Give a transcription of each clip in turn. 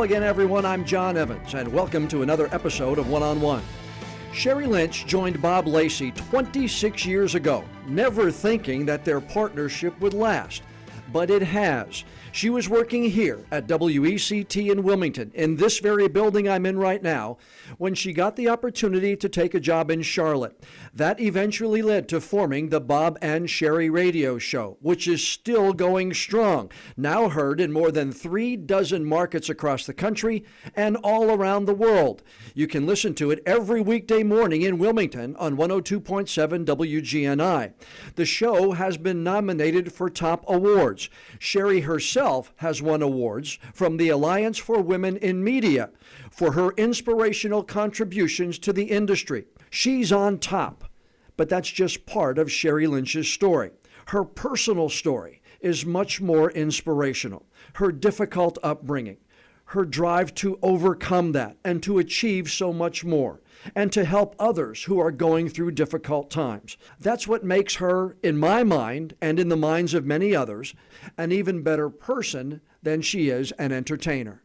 again, everyone. I'm John Evans, and welcome to another episode of One-on-One. Sheri Lynch joined Bob Lacey 26 years ago, never thinking that their partnership would last. But it has. She was working here at WECT in Wilmington, in this very building I'm in right now, when she got the opportunity to take a job in Charlotte. That eventually led to forming the Bob and Sheri radio show, which is still going strong, now heard in more than 36 markets across the country and all around the world. You can listen to it every weekday morning in Wilmington on 102.7 WGNI. The show has been nominated for top awards. Sheri herself has won awards from the Alliance for Women in Media for her inspirational contributions to the industry. She's on top, but that's just part of Sheri Lynch's story. Her personal story is much more inspirational. Her difficult upbringing, her drive to overcome that and to achieve so much more, and to help others who are going through difficult times. That's what makes her, in my mind, and in the minds of many others, an even better person than she is an entertainer.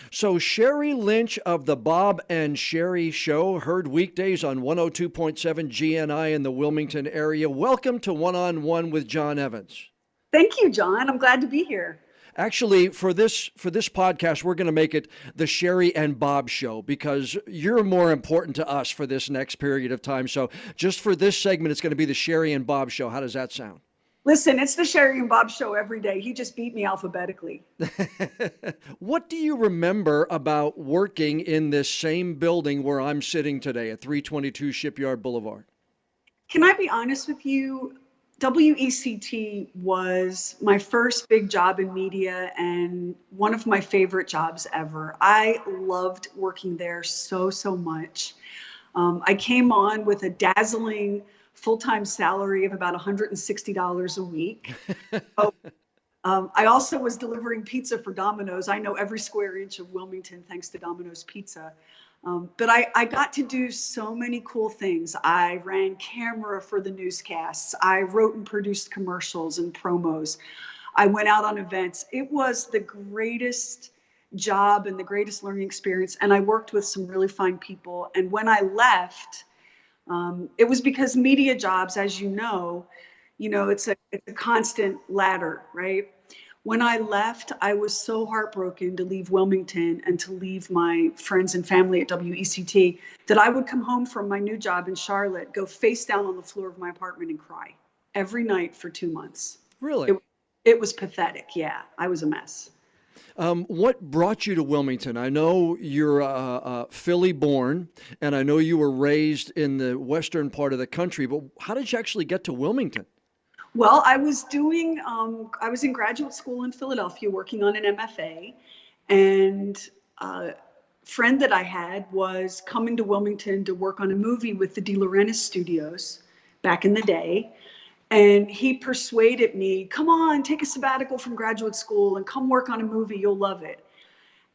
So Sheri Lynch of the Bob and Sheri Show, heard weekdays on 102.7 GNI in the Wilmington area. Welcome to One-on-One with John Evans. Thank you, John. I'm glad to be here. Actually, for this podcast, we're going to make it the Sheri and Bob Show because you're more important to us for this next period of time. So just for this segment, it's going to be the Sheri and Bob Show. How does that sound? Listen, it's the Sheri and Bob Show every day. He just beat me alphabetically. What do you remember about working in this same building where I'm sitting today at 322 Shipyard Boulevard? Can I be honest with you? WECT was my first big job in media and one of my favorite jobs ever. I loved working there so much. I came on with a dazzling full-time salary of about $160 a week. I also was delivering pizza for Domino's. I know every square inch of Wilmington thanks to Domino's Pizza. But I got to do so many cool things. I ran camera for the newscasts. I wrote and produced commercials and promos. I went out on events. It was the greatest job and the greatest learning experience. And I worked with some really fine people. And when I left, it was because media jobs, as you know, it's a constant ladder, right? When I left, I was so heartbroken to leave Wilmington and to leave my friends and family at WECT that I would come home from my new job in Charlotte, go face down on the floor of my apartment and cry every night for 2 months. Really? It was pathetic. Yeah, I was a mess. What brought you to Wilmington? I know you're Philly born, and I know you were raised in the western part of the country, but how did you actually get to Wilmington? Well, I was in graduate school in Philadelphia working on an MFA, and a friend that I had was coming to Wilmington to work on a movie with the De Laurentiis Studios back in the day. And he persuaded me, come on, take a sabbatical from graduate school and come work on a movie, you'll love it.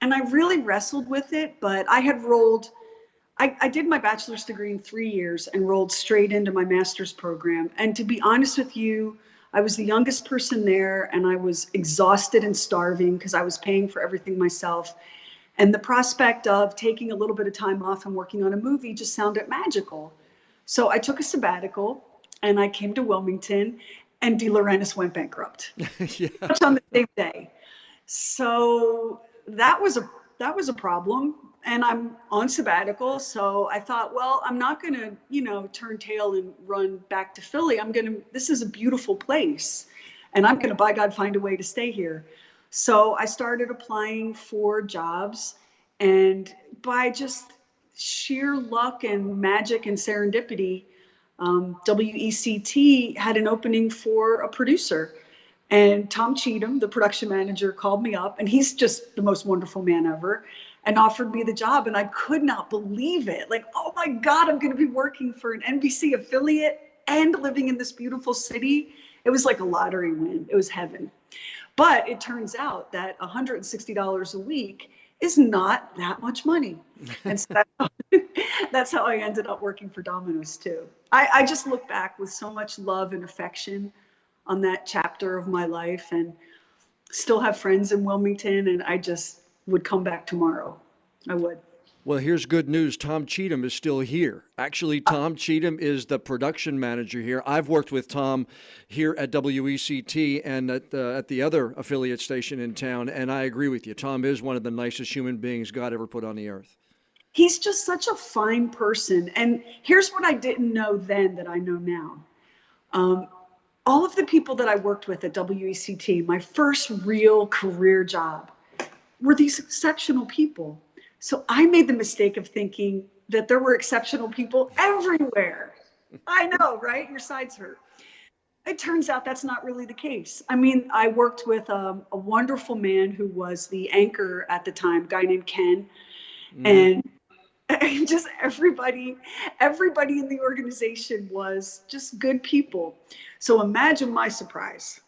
And I really wrestled with it, but I did my bachelor's degree in 3 years and rolled straight into my master's program. And to be honest with you, I was the youngest person there and I was exhausted and starving because I was paying for everything myself. And the prospect of taking a little bit of time off and working on a movie just sounded magical. So I took a sabbatical and I came to Wilmington and De Laurentiis went bankrupt. Yeah. On the same day. So that was a problem. And I'm on sabbatical. So I thought, well, I'm not going to, turn tail and run back to Philly. This is a beautiful place and I'm going to, by God, find a way to stay here. So I started applying for jobs, and by just sheer luck and magic and serendipity, WECT had an opening for a producer. And Tom Cheatham, the production manager, called me up, and he's just the most wonderful man ever, and offered me the job. And I could not believe it. Like, oh my God, I'm going to be working for an NBC affiliate and living in this beautiful city. It was like a lottery win. It was heaven. But it turns out that $160 a week is not that much money. And so that's how I ended up working for Domino's too. I just look back with so much love and affection on that chapter of my life, and still have friends in Wilmington. And would come back tomorrow. I would. Well, here's good news. Tom Cheatham is still here. Actually, Tom Cheatham is the production manager here. I've worked with Tom here at WECT and at the other affiliate station in town, and I agree with you. Tom is one of the nicest human beings God ever put on the earth. He's just such a fine person. And here's what I didn't know then that I know now. All of the people that I worked with at WECT, my first real career job, were these exceptional people. So I made the mistake of thinking that there were exceptional people everywhere. I know, right? Your sides hurt. It turns out that's not really the case. I mean, I worked with a wonderful man who was the anchor at the time, a guy named Ken. And just everybody in the organization was just good people. So imagine my surprise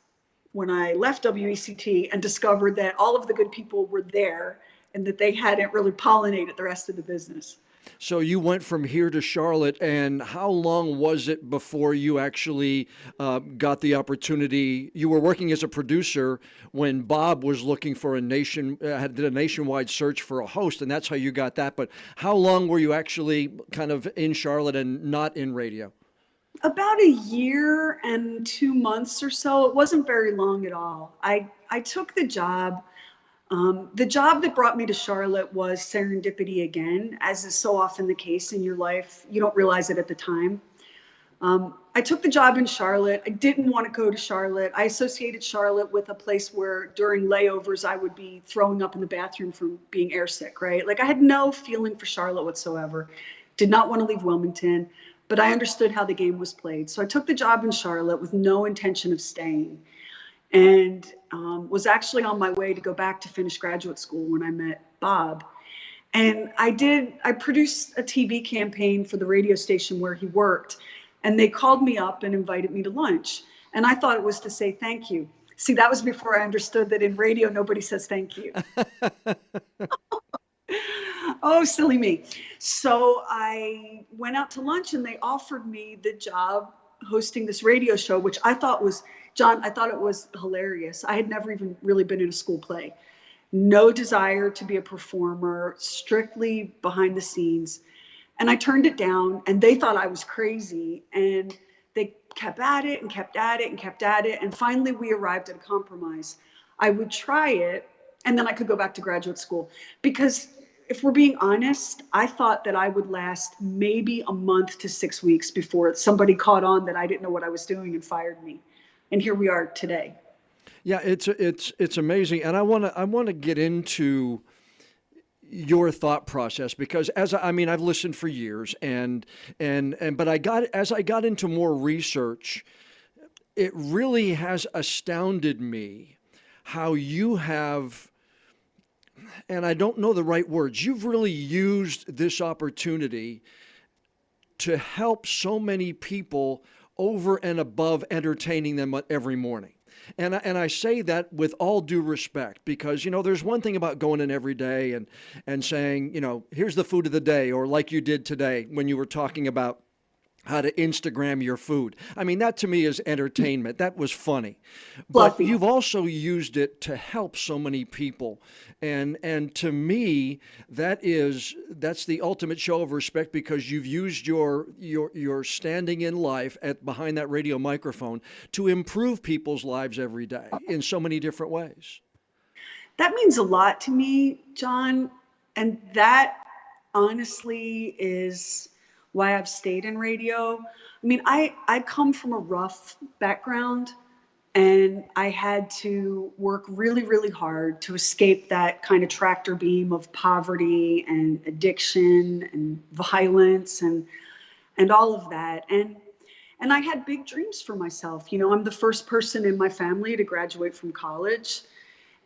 when I left WECT and discovered that all of the good people were there and that they hadn't really pollinated the rest of the business. So you went from here to Charlotte, and how long was it before you actually got the opportunity? You were working as a producer when Bob was looking for did a nationwide search for a host, and that's how you got that. But how long were you actually kind of in Charlotte and not in radio? About a year and 2 months or so. It wasn't very long at all. I took the job. The job that brought me to Charlotte was serendipity again, as is so often the case in your life. You don't realize it at the time. I took the job in Charlotte. I didn't want to go to Charlotte. I associated Charlotte with a place where during layovers I would be throwing up in the bathroom from being airsick, right? Like I had no feeling for Charlotte whatsoever. Did not want to leave Wilmington, but I understood how the game was played. So I took the job in Charlotte with no intention of staying. And was actually on my way to go back to finish graduate school when I met Bob. And I produced a TV campaign for the radio station where he worked. And they called me up and invited me to lunch. And I thought it was to say thank you. See, that was before I understood that in radio, nobody says thank you. Oh, silly me. So I went out to lunch and they offered me the job hosting this radio show, which I thought was, John, I thought it was hilarious. I had never even really been in a school play. No desire to be a performer, strictly behind the scenes. And I turned it down and they thought I was crazy. And they kept at it and kept at it and kept at it. And finally we arrived at a compromise. I would try it and then I could go back to graduate school. Because if we're being honest, I thought that I would last maybe a month to 6 weeks before somebody caught on that I didn't know what I was doing and fired me. And here we are today. Yeah, it's amazing, and I want to get into your thought process because I've listened for years, but as I got into more research, it really has astounded me how you have, and I don't know the right words, you've really used this opportunity to help so many people over and above entertaining them every morning. And I say that with all due respect because, there's one thing about going in every day and saying, here's the food of the day, or like you did today when you were talking about how to Instagram your food. I mean, that to me is entertainment. That was funny. But you've also used it to help so many people. And to me, that's the ultimate show of respect because you've used your standing in life behind that radio microphone to improve people's lives every day in so many different ways. That means a lot to me, John. And that honestly is why I've stayed in radio. I mean, I come from a rough background and I had to work really, really hard to escape that kind of tractor beam of poverty and addiction and violence and all of that. And I had big dreams for myself. I'm the first person in my family to graduate from college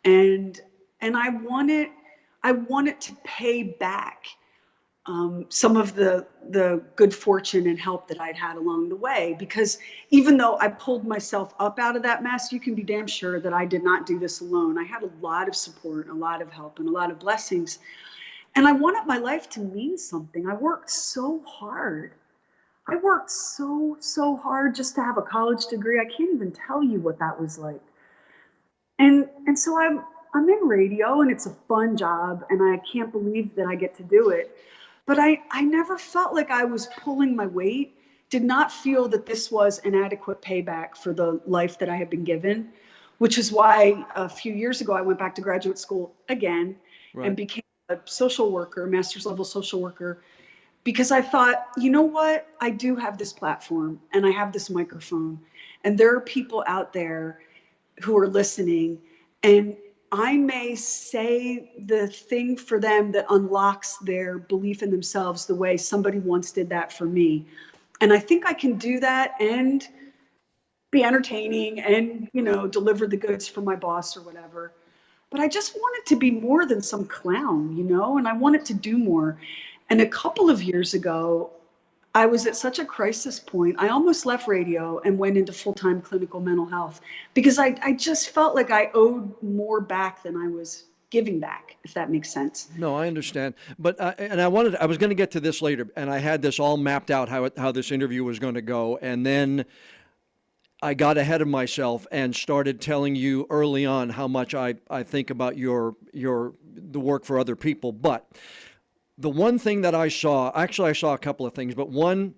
and I wanted to pay back some of the good fortune and help that I'd had along the way. Because even though I pulled myself up out of that mess, you can be damn sure that I did not do this alone. I had a lot of support, a lot of help, and a lot of blessings. And I wanted my life to mean something. I worked so hard. I worked so hard just to have a college degree. I can't even tell you what that was like. And so I'm in radio and it's a fun job and I can't believe that I get to do it. But I never felt like I was pulling my weight, did not feel that this was an adequate payback for the life that I had been given, which is why a few years ago I went back to graduate school again and Right. became a social worker, master's level social worker, because I thought, you know what? I do have this platform and I have this microphone, and there are people out there who are listening, and I may say the thing for them that unlocks their belief in themselves the way somebody once did that for me. And I think I can do that and be entertaining and, deliver the goods for my boss or whatever. But I just want it to be more than some clown, and I want it to do more. And a couple of years ago, I was at such a crisis point. I almost left radio and went into full-time clinical mental health because I just felt like I owed more back than I was giving back, if that makes sense. No, I understand. But I was going to get to this later, and I had this all mapped out how this interview was going to go, and then I got ahead of myself and started telling you early on how much I think about the work for other people. But the one thing that I saw, actually I saw a couple of things, but one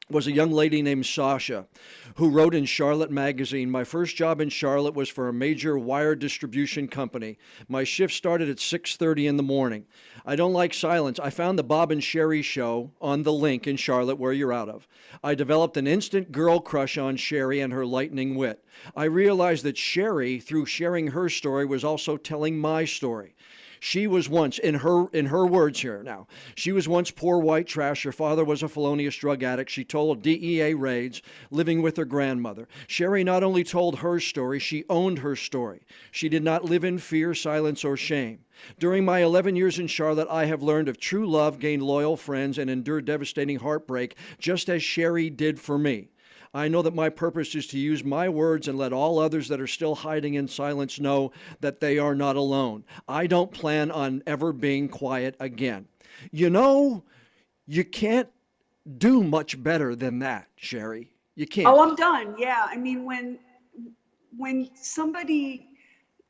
was a young lady named Sasha who wrote in Charlotte magazine. My first job in Charlotte was for a major wire distribution company. My shift started at 6:30 in the morning. I don't like silence. I found the Bob and Sheri show on the Link in Charlotte, where you're out of. I developed an instant girl crush on Sheri and her lightning wit. I realized that Sheri, through sharing her story, was also telling my story. She was once, in her words here now, she was once poor white trash. Her father was a felonious drug addict. She told DEA raids, living with her grandmother. Sheri not only told her story, she owned her story. She did not live in fear, silence, or shame. During my 11 years in Charlotte, I have learned of true love, gained loyal friends, and endured devastating heartbreak, just as Sheri did for me. I know that my purpose is to use my words and let all others that are still hiding in silence know that they are not alone. I don't plan on ever being quiet again. You can't do much better than that, Sheri. You can't. Oh, I'm done. Yeah. I mean, when somebody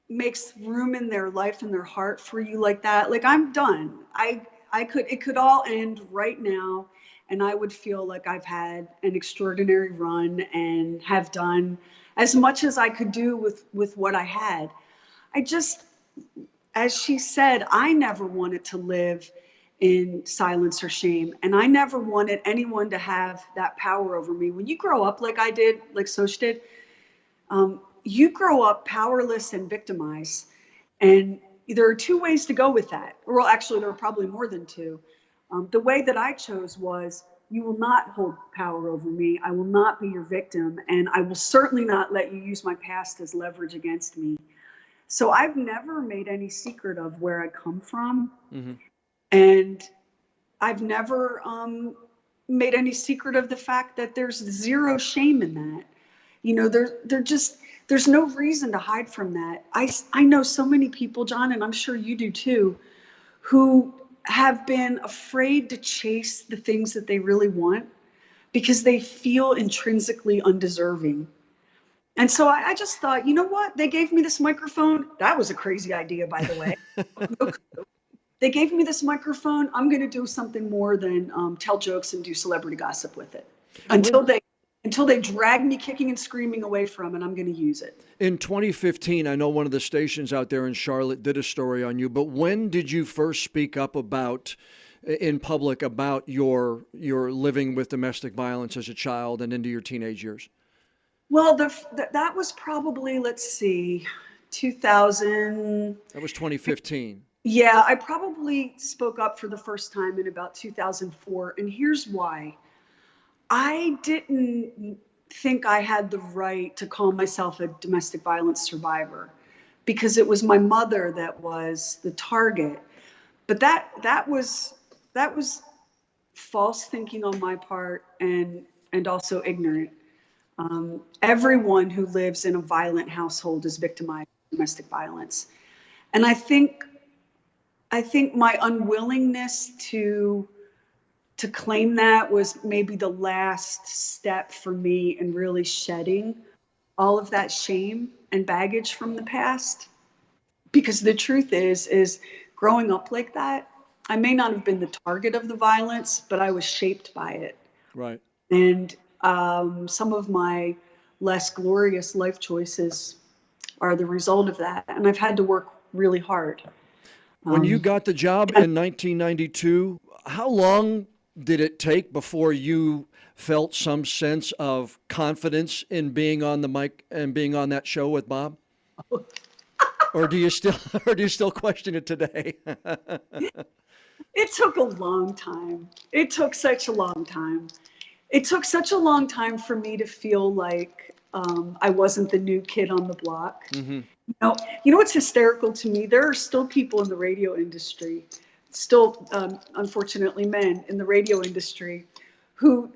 makes room in their life and their heart for you like that, like I'm done. It could all end right now. And I would feel like I've had an extraordinary run and have done as much as I could do with what I had. I just, as she said, I never wanted to live in silence or shame. And I never wanted anyone to have that power over me. When you grow up like I did, like Soch did, you grow up powerless and victimized. And there are two ways to go with that. Well, actually, there are probably more than two. The way that I chose was, you will not hold power over me. I will not be your victim. And I will certainly not let you use my past as leverage against me. So I've never made any secret of where I come from. Mm-hmm. And I've never made any secret of the fact that there's zero shame in that. There's no reason to hide from that. I know so many people, John, and I'm sure you do too, who have been afraid to chase the things that they really want because they feel intrinsically undeserving. And so I just thought, you know what? They gave me this microphone. That was a crazy idea, by the way. They gave me this microphone. I'm going to do something more than tell jokes and do celebrity gossip with it until they drag me kicking and screaming away from it. I'm going to use it. In 2015, I know one of the stations out there in Charlotte did a story on you, but when did you first speak up in public about your living with domestic violence as a child and into your teenage years? Well, that was probably, let's see, 2000. That was 2015. Yeah, I probably spoke up for the first time in about 2004. And here's why. I didn't think I had the right to call myself a domestic violence survivor because it was my mother that was the target. But that was false thinking on my part and also ignorant. Everyone who lives in a violent household is victimized of domestic violence. And I think my unwillingness to claim that was maybe the last step for me in really shedding all of that shame and baggage from the past. Because the truth is growing up like that, I may not have been the target of the violence, but I was shaped by it. Right. And some of my less glorious life choices are the result of that. And I've had to work really hard. When you got the job in 1992, how long did it take before you felt some sense of confidence in being on the mic and being on that show with Bob? Or do you still or do you still question it today? It took a long time. It took such a long time. It took such a long time for me to feel like I wasn't the new kid on the block. Mm-hmm. You know what's hysterical to me? There are still people in the radio industry, still, unfortunately, men in the radio industry, who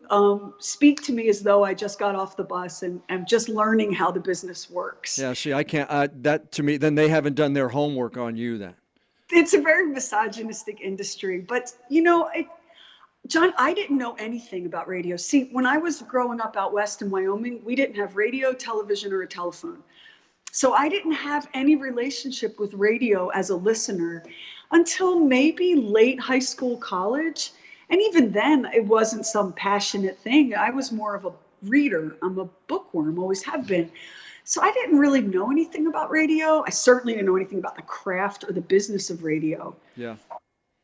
speak to me as though I just got off the bus and am just learning how the business works. Yeah, see, I can't. That to me, then they haven't done their homework on you. Then It's a very misogynistic industry, but John, I didn't know anything about radio. See, when I was growing up out west in Wyoming, we didn't have radio, television, or a telephone. So I didn't have any relationship with radio as a listener until maybe late high school, college. And even then, it wasn't some passionate thing. I was more of a reader. I'm a bookworm, always have been. So I didn't really know anything about radio. I certainly didn't know anything about the craft or the business of radio. yeah.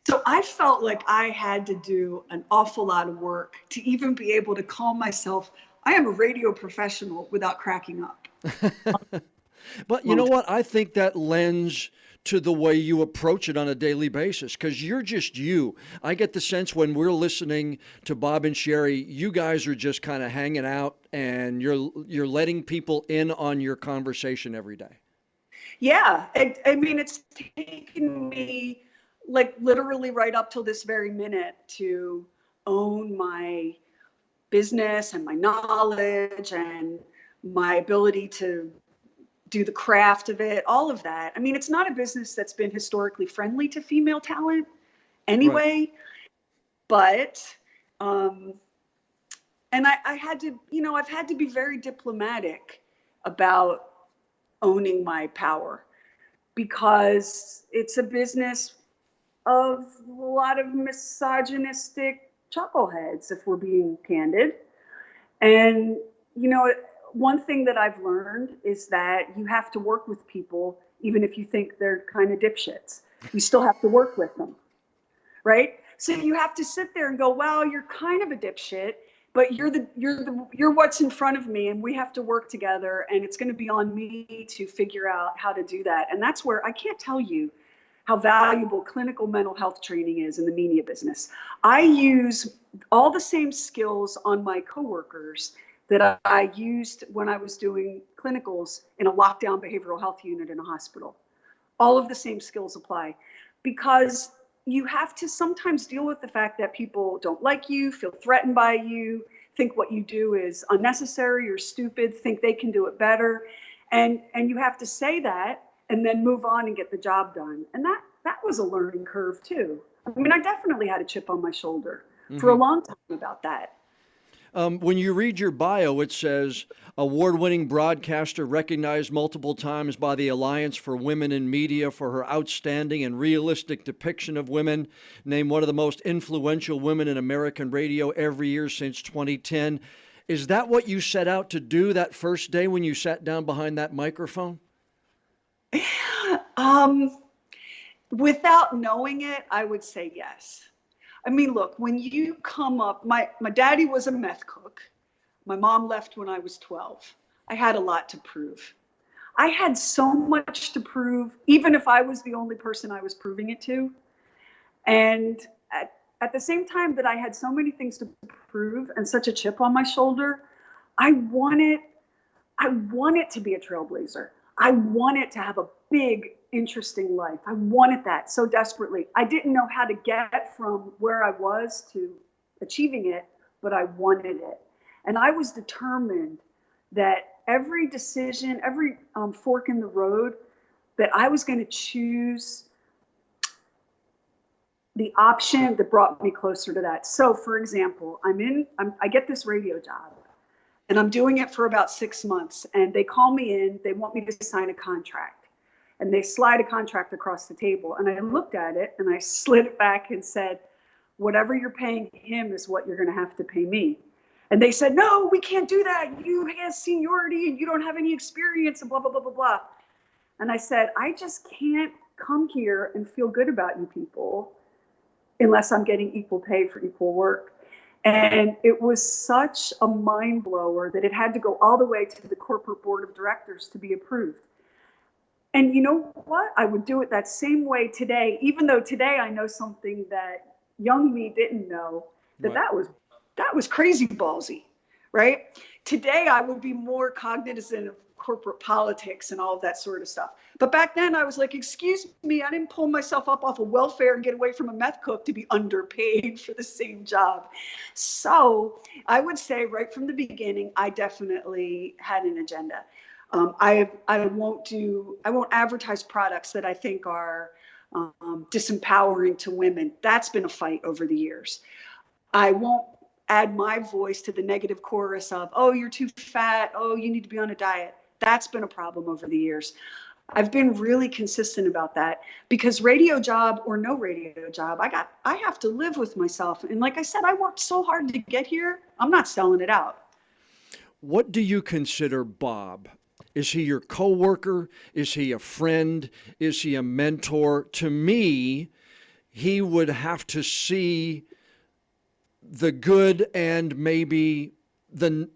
So I felt like I had to do an awful lot of work to even be able to call myself, I am a radio professional, without cracking up. But you know what? I think that lends to the way you approach it on a daily basis, because you're just you. I get the sense when we're listening to Bob and Sheri, you guys are just kind of hanging out and you're letting people in on your conversation every day. Yeah. I mean, it's taken me like literally right up till this very minute to own my business and my knowledge and my ability to do the craft of it, all of that. I mean, it's not a business that's been historically friendly to female talent anyway, right. But, and I had to, I've had to be very diplomatic about owning my power, because it's a business of a lot of misogynistic chuckleheads, if we're being candid. And, one thing that I've learned is that you have to work with people, even if you think they're kind of dipshits. You still have to work with them, right? So you have to sit there and go, "Well, you're kind of a dipshit, but you're what's in front of me, and we have to work together, and it's going to be on me to figure out how to do that." And that's where I can't tell you how valuable clinical mental health training is in the media business. I use all the same skills on my coworkers that I used when I was doing clinicals in a lockdown behavioral health unit in a hospital. All of the same skills apply, because you have to sometimes deal with the fact that people don't like you, feel threatened by you, think what you do is unnecessary or stupid, think they can do it better. And you have to say that and then move on and get the job done. And that was a learning curve too. I mean, I definitely had a chip on my shoulder for a long time about that. When you read your bio, it says award-winning broadcaster recognized multiple times by the Alliance for Women in Media for her outstanding and realistic depiction of women, named one of the most influential women in American radio every year since 2010. Is that what you set out to do that first day when you sat down behind that microphone? Without knowing it, I would say yes. I mean, look, when you come up, my daddy was a meth cook. My mom left when I was 12. I had a lot to prove. I had so much to prove, even if I was the only person I was proving it to. And at the same time that I had so many things to prove and such a chip on my shoulder, I wanted to be a trailblazer. I wanted to have a big, interesting life. I wanted that so desperately. I didn't know how to get from where I was to achieving it, but I wanted it. And I was determined that every decision, every fork in the road, that I was going to choose the option that brought me closer to that. So, for example, I get this radio job, and I'm doing it for about 6 months, and they call me in. They want me to sign a contract. And they slide a contract across the table. And I looked at it and I slid it back and said, whatever you're paying him is what you're going to have to pay me. And they said, no, we can't do that. You have seniority and you don't have any experience and blah, blah, blah, blah, blah. And I said, I just can't come here and feel good about you people unless I'm getting equal pay for equal work. And it was such a mind blower that it had to go all the way to the corporate board of directors to be approved. And you know what? I would do it that same way today, even though today I know something that young me didn't know, that was crazy ballsy, right? Today I would be more cognizant of corporate politics and all of that sort of stuff. But back then I was like, excuse me, I didn't pull myself up off of welfare and get away from a meth cook to be underpaid for the same job. So I would say right from the beginning, I definitely had an agenda. I won't advertise products that I think are disempowering to women. That's been a fight over the years. I won't add my voice to the negative chorus of, oh, you're too fat. Oh, you need to be on a diet. That's been a problem over the years. I've been really consistent about that because radio job or no radio job, I have to live with myself. And like I said, I worked so hard to get here. I'm not selling it out. What do you consider Bob? Is he your coworker? Is he a friend? Is he a mentor? To me, he would have to see the good and maybe the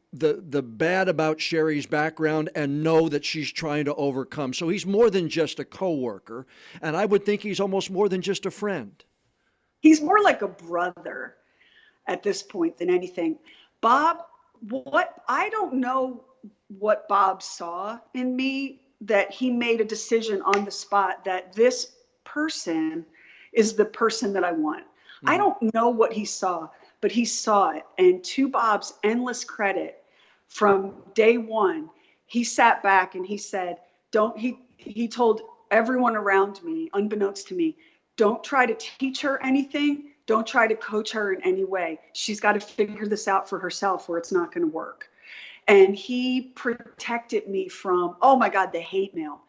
bad about Sheri's background and know that she's trying to overcome. So he's more than just a coworker, and I would think he's almost more than just a friend. He's more like a brother at this point than anything. Bob, I don't know what Bob saw in me that he made a decision on the spot that this person is the person that I want. Mm-hmm. I don't know what he saw, but he saw it. And to Bob's endless credit, from day one, he sat back and he said, he told everyone around me, unbeknownst to me, don't try to teach her anything. Don't try to coach her in any way. She's got to figure this out for herself or it's not going to work. And he protected me from, oh my God, the hate mail,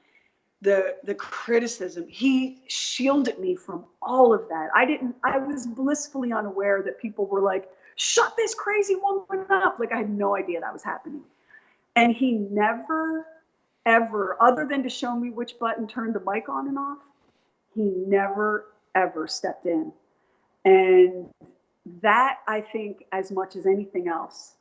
the criticism. He shielded me from all of that. I was blissfully unaware that people were like, shut this crazy woman up. Like I had no idea that was happening. And he never, ever, other than to show me which button turned the mic on and off, he never, ever stepped in. And that, I think, as much as anything else,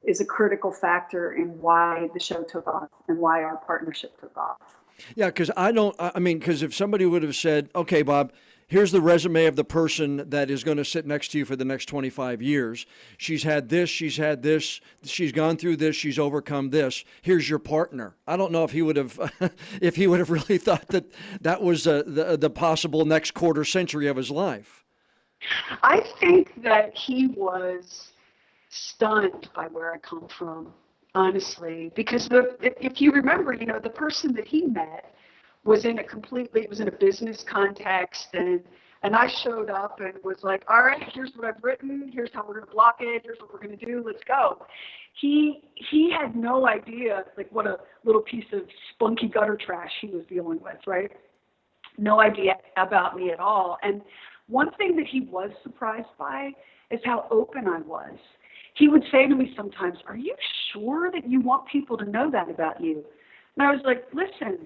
is a critical factor in why the show took off and why our partnership took off. Yeah, because because if somebody would have said, okay, Bob, here's the resume of the person that is going to sit next to you for the next 25 years. She's had this, she's gone through this, she's overcome this. Here's your partner. I don't know if he would have, really thought that was the possible next quarter century of his life. I think that he was stunned by where I come from, honestly, because if you remember, the person that he met was in a business context, and I showed up and was like, all right, here's what I've written, here's how we're going to block it, here's what we're going to do, let's go. He had no idea like what a little piece of spunky gutter trash he was dealing with, right? No idea about me at all. And one thing that he was surprised by is how open I was. He would say to me sometimes, are you sure that you want people to know that about you? And I was like, listen,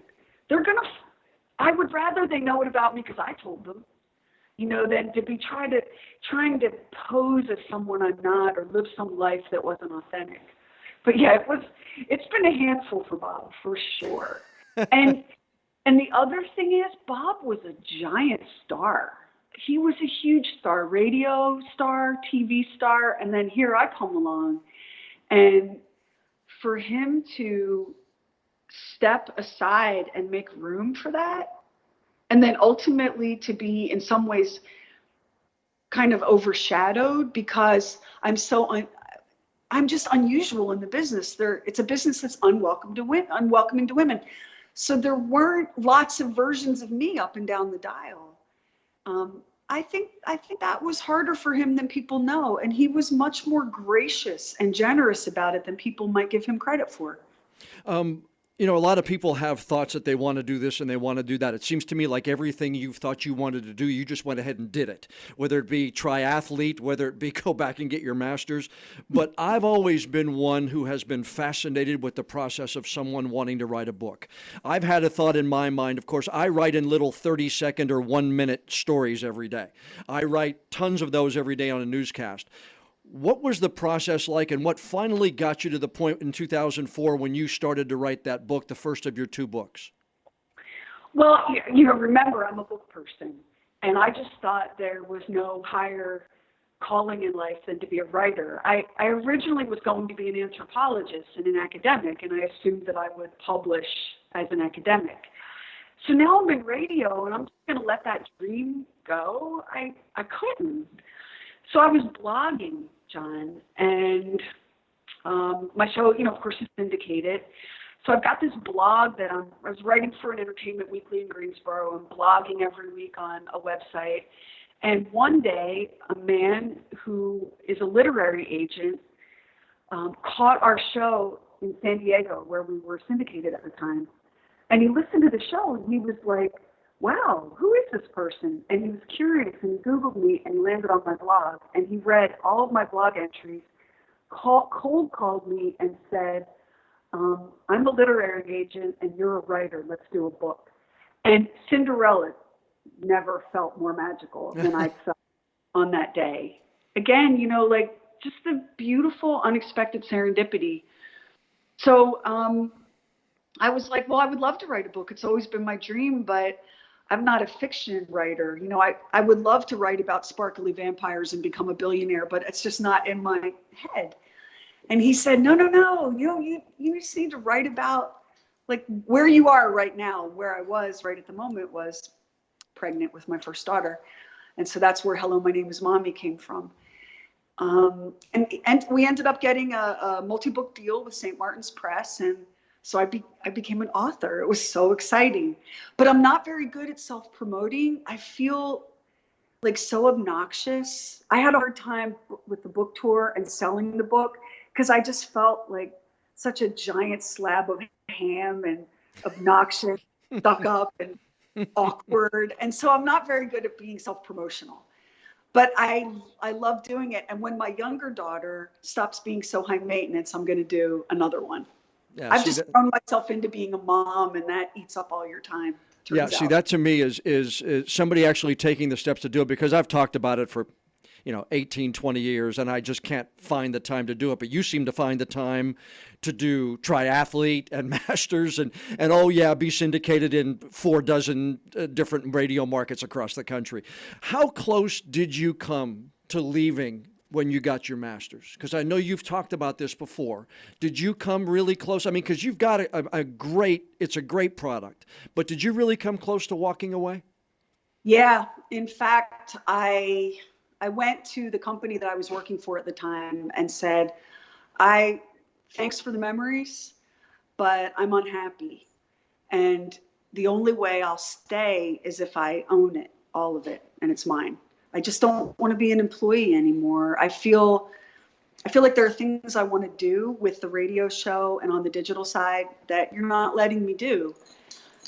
I would rather they know it about me because I told them, than to be trying to pose as someone I'm not or live some life that wasn't authentic. But yeah, it's been a handful for Bob for sure. And the other thing is Bob was a giant star. He was a huge star, radio star, TV star, and then here I come along. And for him to step aside and make room for that, and then ultimately to be in some ways kind of overshadowed because I'm just unusual in the business. It's a business that's unwelcoming to women. So there weren't lots of versions of me up and down the dial. I think that was harder for him than people know. And he was much more gracious and generous about it than people might give him credit for. You know, a lot of people have thoughts that they want to do this and they want to do that. It seems to me like everything you thought you wanted to do, you just went ahead and did it, whether it be triathlete, whether it be go back and get your master's. But I've always been one who has been fascinated with the process of someone wanting to write a book. I've had a thought in my mind. Of course, I write in little 30-second or 1-minute stories every day. I write tons of those every day on a newscast. What was the process like, and what finally got you to the point in 2004 when you started to write that book, the first of your 2 books? Well, remember, I'm a book person, and I just thought there was no higher calling in life than to be a writer. I originally was going to be an anthropologist and an academic, and I assumed that I would publish as an academic. So now I'm in radio, and I'm just going to let that dream go. I couldn't. So I was blogging, John, and my show, of course, is syndicated. So I've got this blog that I was writing for an entertainment weekly in Greensboro. I'm blogging every week on a website. And one day, a man who is a literary agent caught our show in San Diego, where we were syndicated at the time. And he listened to the show, and he was like, wow, who is this person? And he was curious, and he Googled me, and he landed on my blog. And he read all of my blog entries, cold called me, and said, I'm a literary agent, and you're a writer. Let's do a book. And Cinderella never felt more magical than I felt on that day. Again, just the beautiful, unexpected serendipity. So I was like, well, I would love to write a book. It's always been my dream, but I'm not a fiction writer. I would love to write about sparkly vampires and become a billionaire, but it's just not in my head. And he said, no. You just need to write about like where you are right now. Where I was right at the moment was pregnant with my first daughter. And so that's where Hello, My Name is Mommy came from. And we ended up getting a multi-book deal with St. Martin's Press. And so I became an author. It was so exciting. But I'm not very good at self-promoting. I feel like so obnoxious. I had a hard time with the book tour and selling the book because I just felt like such a giant slab of ham and obnoxious, stuck up and awkward. And so I'm not very good at being self-promotional. But I love doing it. And when my younger daughter stops being so high maintenance, I'm going to do another one. Yeah, I've just thrown myself into being a mom, and that eats up all your time. Yeah, see, that to me is somebody actually taking the steps to do it, because I've talked about it for 18, 20 years, and I just can't find the time to do it. But you seem to find the time to do triathlete and masters and oh yeah, be syndicated in 4 dozen different radio markets across the country. How close did you come to leaving when you got your master's? Because I know you've talked about this before. Did you come really close? I mean, because you've got it's a great product, but did you really come close to walking away? Yeah. In fact, I went to the company that I was working for at the time and said, thanks for the memories, but I'm unhappy. And the only way I'll stay is if I own it, all of it, and it's mine. I just don't want to be an employee anymore. I feel like there are things I want to do with the radio show and on the digital side that you're not letting me do.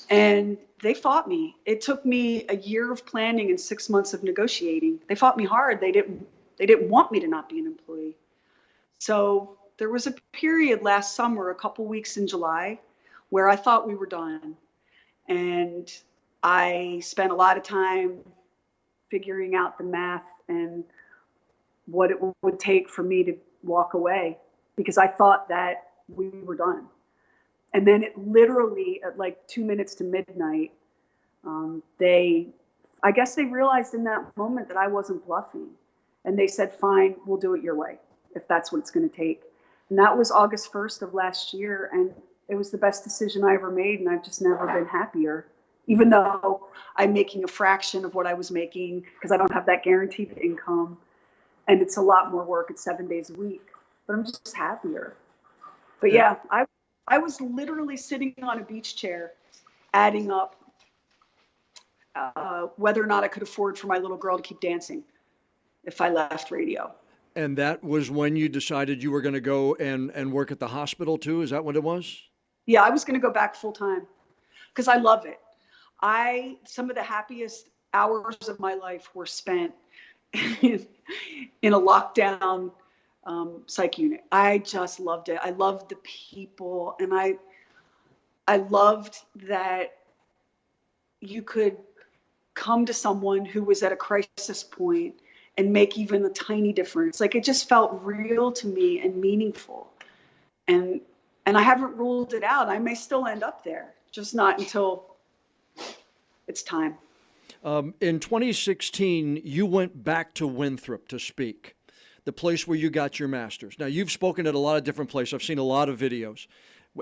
And they fought me. It took me a year of planning and 6 months of negotiating. They fought me hard. They didn't want me to not be an employee. So there was a period last summer, a couple weeks in July, where I thought we were done. And I spent a lot of time figuring out the math and what it would take for me to walk away, because I thought that we were done. And then it literally at like 2 minutes to midnight, I guess they realized in that moment that I wasn't bluffing. And they said, fine, we'll do it your way, if that's what it's going to take. And that was August 1st of last year. And it was the best decision I ever made. And I've just never been happier, even though I'm making a fraction of what I was making because I don't have that guaranteed income. And it's a lot more work. It's 7 days a week, but I'm just happier. But yeah, I was literally sitting on a beach chair, adding up whether or not I could afford for my little girl to keep dancing if I left radio. And that was when you decided you were going to go and work at the hospital too? Is that what it was? Yeah, I was going to go back full time because I love it. Some of the happiest hours of my life were spent in a lockdown psych unit. I just loved it. I loved the people, and I loved that you could come to someone who was at a crisis point and make even a tiny difference. Like, it just felt real to me and meaningful. And I haven't ruled it out. I may still end up there, just not until it's time. In 2016, you went back to Winthrop to speak, the place where you got your master's. Now, you've spoken at a lot of different places. I've seen a lot of videos.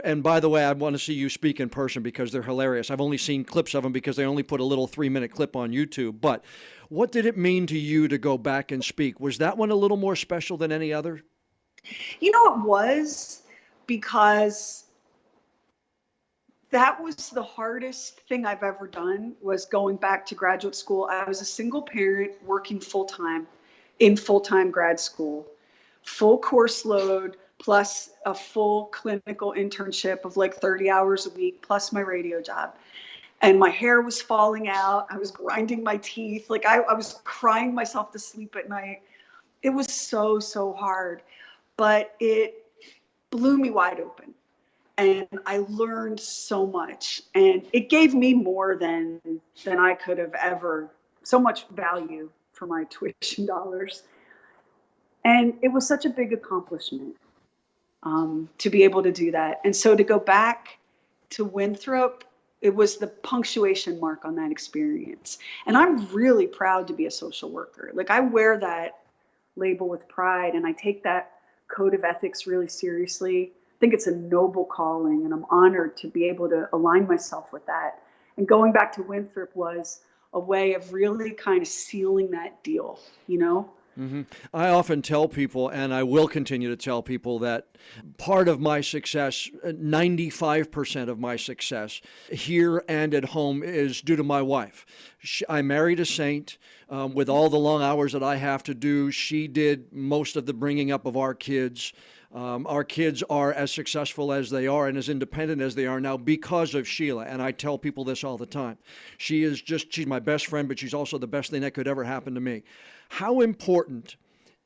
And by the way, I want to see you speak in person because they're hilarious. I've only seen clips of them because they only put a little 3-minute clip on YouTube. But what did it mean to you to go back and speak? Was that one a little more special than any other? You know, it was, because that was the hardest thing I've ever done, was going back to graduate school. I was a single parent working full-time in full-time grad school, full course load, plus a full clinical internship of like 30 hours a week, plus my radio job. And my hair was falling out. I was grinding my teeth. Like, I was crying myself to sleep at night. It was so, so hard, but it blew me wide open. And I learned so much, and it gave me more than I could have ever, so much value for my tuition dollars. And it was such a big accomplishment to be able to do that. And so to go back to Winthrop, it was the punctuation mark on that experience. And I'm really proud to be a social worker. Like, I wear that label with pride, and I take that code of ethics really seriously. I think it's a noble calling, and I'm honored to be able to align myself with that. And going back to Winthrop was a way of really kind of sealing that deal, you know? Mm-hmm. I often tell people, and I will continue to tell people, that part of my success, 95% of my success here and at home, is due to my wife. I married a saint. With all the long hours that I have to do, she did most of the bringing up of our kids. Our kids are as successful as they are and as independent as they are now because of Sheila. And I tell people this all the time. She's my best friend, but she's also the best thing that could ever happen to me. How important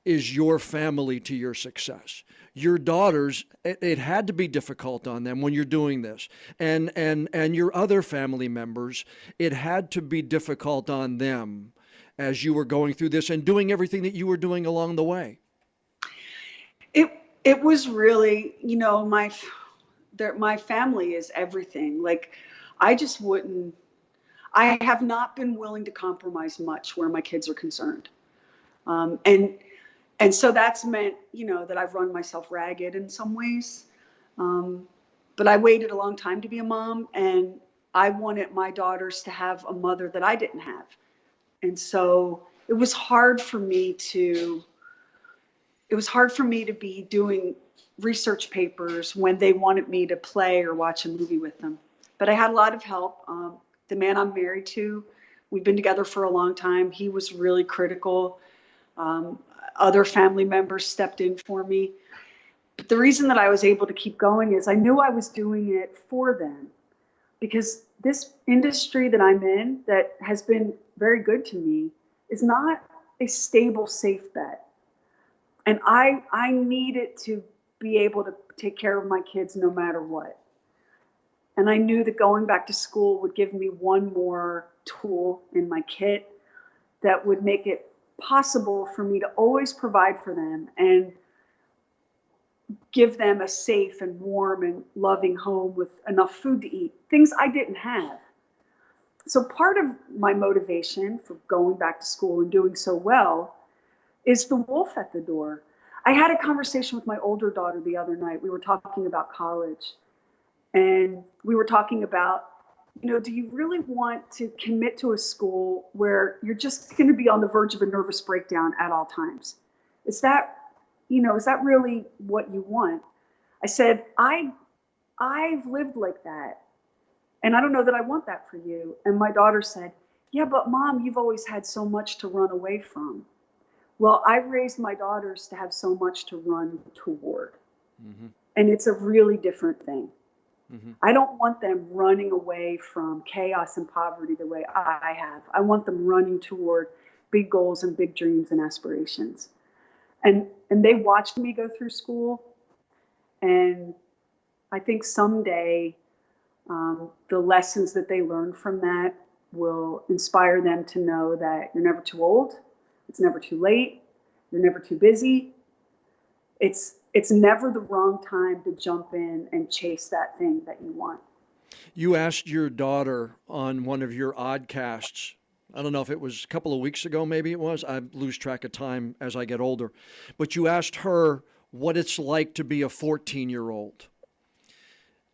is your family to your success? Your daughters, it had to be difficult on them when you're doing this. And your other family members, it had to be difficult on them as you were going through this and doing everything that you were doing along the way. It was really, you know, my family is everything. Like, I have not been willing to compromise much where my kids are concerned. And so that's meant, you know, that I've run myself ragged in some ways. But I waited a long time to be a mom, and I wanted my daughters to have a mother that I didn't have. And so it was hard for me to be doing research papers when they wanted me to play or watch a movie with them. But I had a lot of help. The man I'm married to, we've been together for a long time. He was really critical. Other family members stepped in for me. But the reason that I was able to keep going is I knew I was doing it for them, because this industry that I'm in, that has been very good to me, is not a stable, safe bet. And I needed to be able to take care of my kids no matter what. And I knew that going back to school would give me one more tool in my kit that would make it possible for me to always provide for them and give them a safe and warm and loving home with enough food to eat, things I didn't have. So part of my motivation for going back to school and doing so well is the wolf at the door. I had a conversation with my older daughter the other night. We were talking about college, and we were talking about, you know, do you really want to commit to a school where you're just going to be on the verge of a nervous breakdown at all times? Is that really what you want? I said, I've lived like that, and I don't know that I want that for you. And my daughter said, yeah, but Mom, you've always had so much to run away from. Well, I raised my daughters to have so much to run toward. Mm-hmm. And it's a really different thing. Hmm. I don't want them running away from chaos and poverty the way I have. I want them running toward big goals and big dreams and aspirations. And they watched me go through school, and I think someday the lessons that they learn from that will inspire them to know that you're never too old, it's never too late, you're never too busy. It's never the wrong time to jump in and chase that thing that you want. You asked your daughter on one of your oddcasts, I don't know if it was a couple of weeks ago, maybe it was. I lose track of time as I get older. But you asked her what it's like to be a 14-year-old.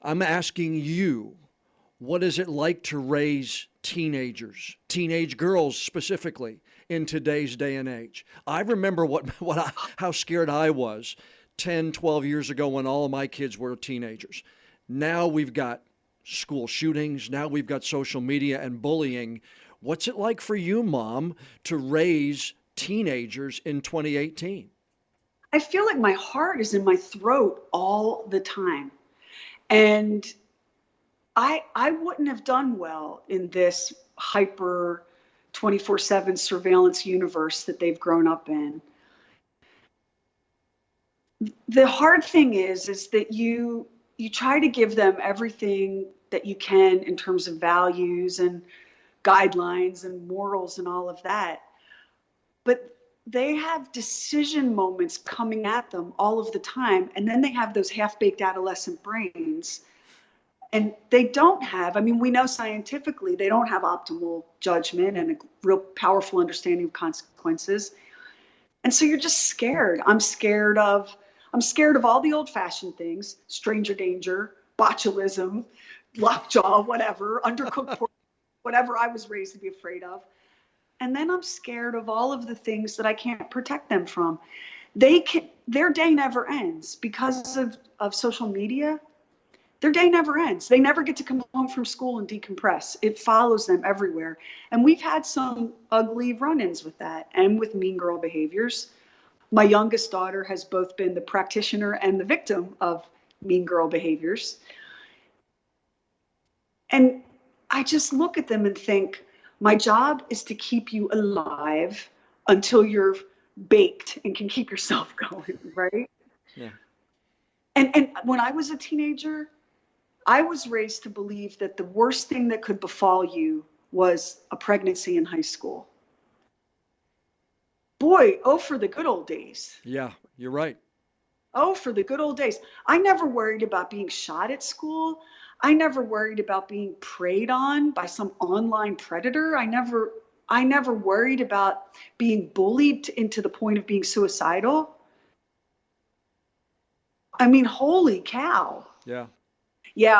I'm asking you, what is it like to raise teenagers, teenage girls specifically, in today's day and age? I remember how scared I was 10, 12 years ago when all of my kids were teenagers. Now we've got school shootings. Now we've got social media and bullying. What's it like for you, Mom, to raise teenagers in 2018? I feel like my heart is in my throat all the time. And I wouldn't have done well in this hyper 24/7 surveillance universe that they've grown up in. The hard thing is that you try to give them everything that you can in terms of values and guidelines and morals and all of that. But they have decision moments coming at them all of the time. And then they have those half-baked adolescent brains. And they don't have, I mean, we know scientifically they don't have optimal judgment and a real powerful understanding of consequences. And so you're just scared. I'm scared of all the old-fashioned things, stranger danger, botulism, lockjaw, whatever, undercooked pork, whatever I was raised to be afraid of. And then I'm scared of all of the things that I can't protect them from. Their day never ends because of social media. Their day never ends. They never get to come home from school and decompress. It follows them everywhere. And we've had some ugly run-ins with that and with mean girl behaviors. My youngest daughter has both been the practitioner and the victim of mean girl behaviors. And I just look at them and think, my job is to keep you alive until you're baked and can keep yourself going, right? Yeah. And when I was a teenager, I was raised to believe that the worst thing that could befall you was a pregnancy in high school. Boy, oh, for the good old days. Yeah, you're right. Oh, for the good old days. I never worried about being shot at school. I never worried about being preyed on by some online predator. I never worried about being bullied into the point of being suicidal. I mean, holy cow. Yeah. Yeah,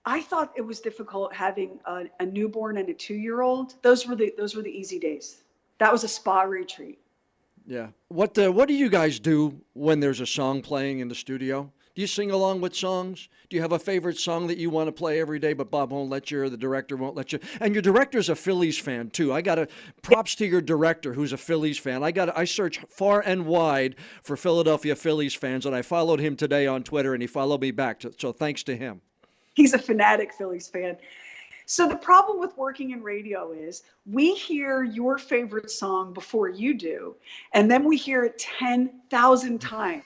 I thought it was difficult having a newborn and a 2-year-old. Those were the easy days. That was a spa retreat. Yeah. What do you guys do when there's a song playing in the studio? Do you sing along with songs? Do you have a favorite song that you want to play every day, but Bob won't let you, or the director won't let you? And your director's a Phillies fan too. Props to your director who's a Phillies fan. I search far and wide for Philadelphia Phillies fans, and I followed him today on Twitter, and he followed me back. So thanks to him. He's a fanatic Phillies fan. So the problem with working in radio is we hear your favorite song before you do, and then we hear it 10,000 times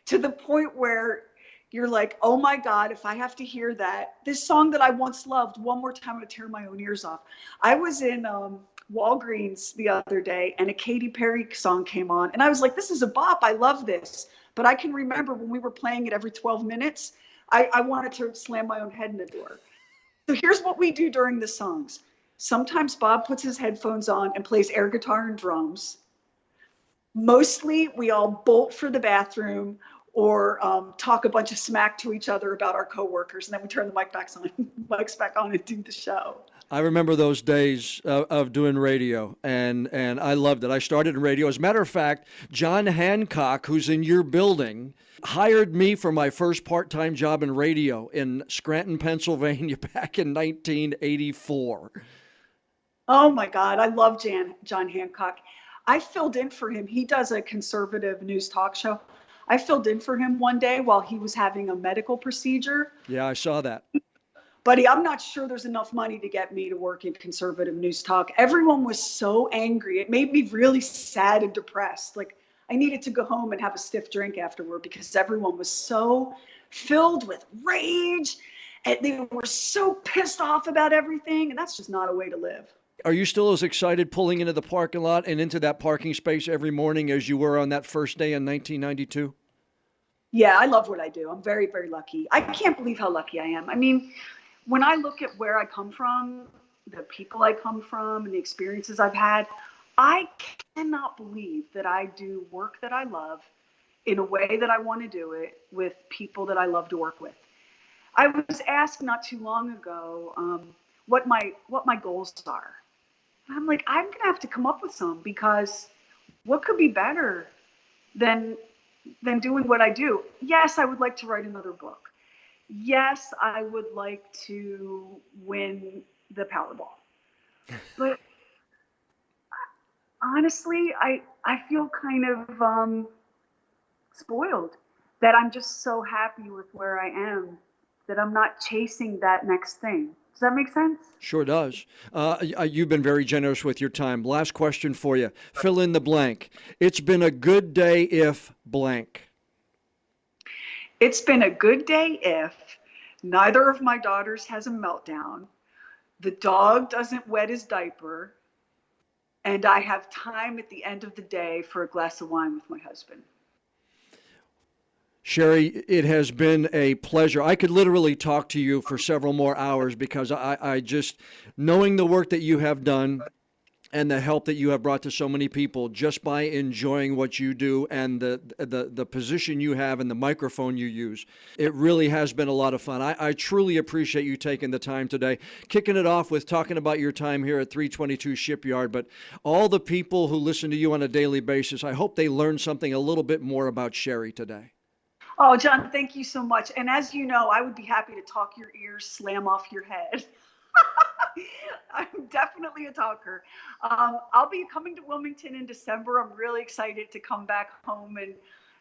to the point where you're like, oh my God, if I have to hear this song that I once loved one more time, I'm going to tear my own ears off. I was in Walgreens the other day and a Katy Perry song came on, and I was like, this is a bop. I love this. But I can remember when we were playing it every 12 minutes, I wanted to slam my own head in the door. So here's what we do during the songs. Sometimes Bob puts his headphones on and plays air guitar and drums. Mostly we all bolt for the bathroom or talk a bunch of smack to each other about our coworkers, and then we turn the mics back on and do the show. I remember those days of doing radio, and I loved it. I started in radio. As a matter of fact, John Hancock, who's in your building, hired me for my first part-time job in radio in Scranton, Pennsylvania, back in 1984. Oh my God, I love John Hancock. I filled in for him. He does a conservative news talk show. I filled in for him one day while he was having a medical procedure. Yeah, I saw that. Buddy, I'm not sure there's enough money to get me to work in conservative news talk. Everyone was so angry. It made me really sad and depressed. Like, I needed to go home and have a stiff drink afterward because everyone was so filled with rage and they were so pissed off about everything. And that's just not a way to live. Are you still as excited pulling into the parking lot and into that parking space every morning as you were on that first day in 1992? Yeah, I love what I do. I'm very, very lucky. I can't believe how lucky I am. I mean, when I look at where I come from, the people I come from, and the experiences I've had, I cannot believe that I do work that I love in a way that I want to do it with people that I love to work with. I was asked not too long ago what my goals are. And I'm like, I'm going to have to come up with some, because what could be better than doing what I do? Yes, I would like to write another book. Yes, I would like to win the Powerball. But honestly, I feel kind of spoiled that I'm just so happy with where I am that I'm not chasing that next thing. Does that make sense? Sure does. You've been very generous with your time. Last question for you. Fill in the blank. It's been a good day if blank. It's been a good day if neither of my daughters has a meltdown, the dog doesn't wet his diaper, and I have time at the end of the day for a glass of wine with my husband. Sheri, it has been a pleasure. I could literally talk to you for several more hours because I just, knowing the work that you have done and the help that you have brought to so many people just by enjoying what you do and the position you have and the microphone you use, it really has been a lot of fun. I truly appreciate you taking the time today, kicking it off with talking about your time here at 322 Shipyard, but all the people who listen to you on a daily basis, I hope they learn something a little bit more about Sheri today. Oh, John, thank you so much. And as you know, I would be happy to talk your ears, slam off your head. I'm definitely a talker. I'll be coming to Wilmington in December. I'm really excited to come back home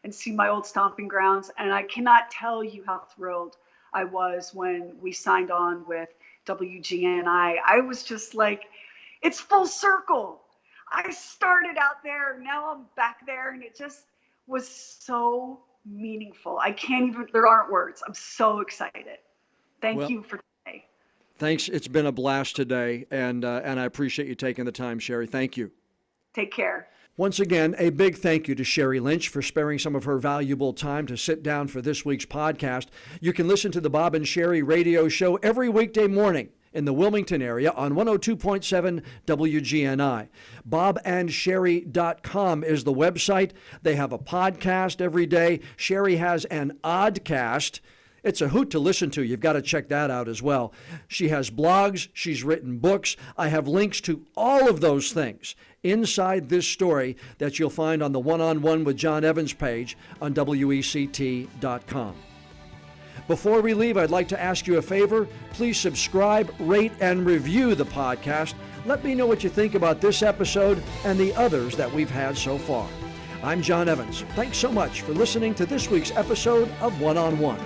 and see my old stomping grounds. And I cannot tell you how thrilled I was when we signed on with WGNI. I was just like, it's full circle. I started out there, now I'm back there, and it just was so meaningful. I can't even, there aren't words. I'm so excited. Thank you for today. Thanks. It's been a blast today, and I appreciate you taking the time, Sheri. Thank you. Take care. Once again, a big thank you to Sheri Lynch for sparing some of her valuable time to sit down for this week's podcast. You can listen to the Bob and Sheri radio show every weekday morning in the Wilmington area on 102.7 WGNI. bobandsheri.com is the website. They have a podcast every day. Sheri has an oddcast. It's a hoot to listen to. You've got to check that out as well. She has blogs. She's written books. I have links to all of those things inside this story that you'll find on the One-on-One with John Evans page on WECT.com. Before we leave, I'd like to ask you a favor. Please subscribe, rate, and review the podcast. Let me know what you think about this episode and the others that we've had so far. I'm John Evans. Thanks so much for listening to this week's episode of One-on-One.